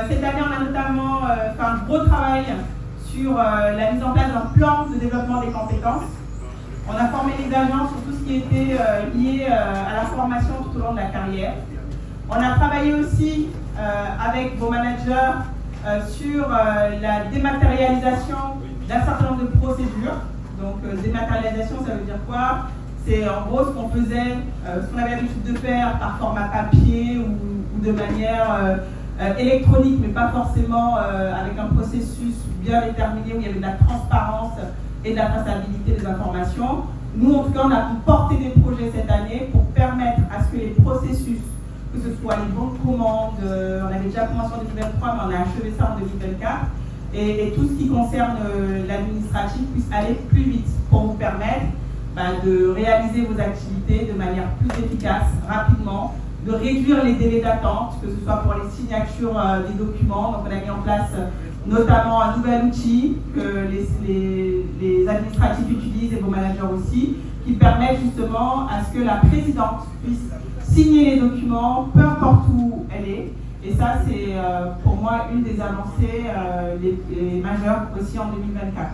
Cette année, on a notamment fait un gros travail sur la mise en place d'un plan de développement des compétences. On a formé les agents sur tout ce qui était lié à la formation tout au long de la carrière. On a travaillé aussi avec vos managers sur la dématérialisation d'un certain nombre de procédures. Donc dématérialisation, ça veut dire quoi? C'est en gros ce qu'on faisait, ce qu'on avait l'habitude de faire par format papier ou de manière électronique, mais pas forcément avec un processus bien déterminé où il y avait de la transparence et de la traçabilité des informations. Nous, en tout cas, on a porté des projets cette année pour permettre à ce que les processus, que ce soit les bons de commande, on avait déjà commencé en 2023, mais on a achevé ça en 2024, et tout ce qui concerne l'administratif puisse aller plus vite pour vous permettre de réaliser vos activités de manière plus efficace, rapidement, de réduire les délais d'attente, que ce soit pour les signatures des documents. Donc on a mis en place notamment un nouvel outil que les administratifs utilisent et vos managers aussi, qui permet justement à ce que la présidente puisse signer les documents, peu importe où elle est. Et ça, c'est pour moi une des avancées les majeures aussi en 2024.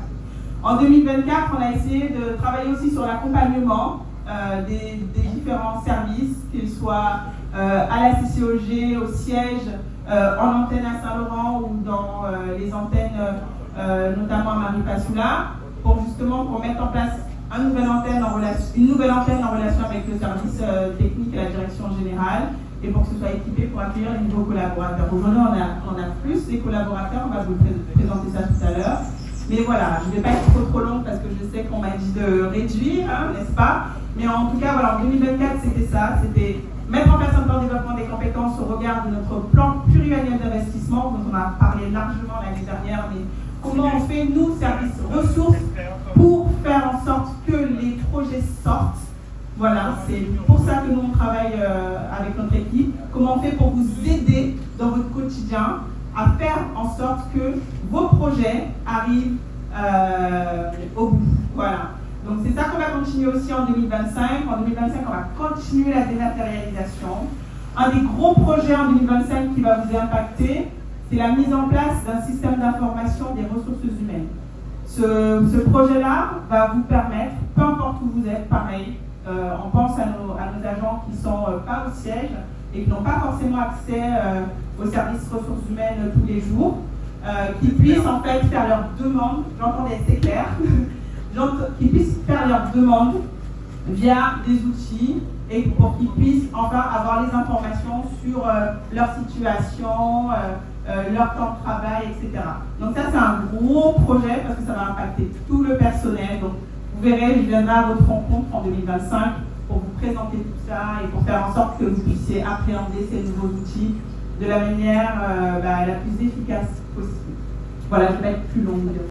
En 2024, on a essayé de travailler aussi sur l'accompagnement des différents services, qu'ils soient à la CCOG, au siège, en antenne à Saint-Laurent ou dans les antennes, notamment à Maripasoula, pour mettre en place une nouvelle antenne en relation avec le service technique et la direction générale, et pour que ce soit équipé pour accueillir les nouveaux collaborateurs. Aujourd'hui, on a plus des collaborateurs, on va vous présenter ça tout à l'heure. Mais voilà, je ne vais pas être trop longue parce que je sais qu'on m'a dit de réduire, n'est-ce pas? Mais en tout cas, voilà, en 2024, c'était ça, c'était mettre en place un plan de développement des compétences au regard de notre plan pluriannuel d'investissement, dont on a parlé largement l'année dernière, mais comment on fait, nous, services ressources, pour faire en sorte que les projets sortent. Voilà, c'est pour ça que nous, on travaille avec notre équipe. Comment on fait pour vous aider dans votre quotidien à faire en sorte que vos projets arrivent au bout. Voilà. Donc c'est ça qu'on va continuer aussi en 2025. En 2025, on va continuer la dématérialisation. Un des gros projets en 2025 qui va vous impacter, c'est la mise en place d'un système d'information des ressources humaines. Ce projet-là va vous permettre, peu importe où vous êtes, pareil, on pense à nos agents qui ne sont pas au siège et qui n'ont pas forcément accès aux services ressources humaines tous les jours, qui puissent en fait faire leurs demandes, j'entendais c'est clair, qui puissent faire leurs demandes via des outils et pour qu'ils puissent enfin avoir les informations sur leur situation, leur temps de travail, etc. Donc ça c'est un gros projet parce que ça va impacter tout le personnel. Donc vous verrez, je viendrai à votre rencontre en 2025 pour vous présenter tout ça et pour faire en sorte que vous puissiez appréhender ces nouveaux outils de la manière la plus efficace possible. Voilà, je vais être plus longue.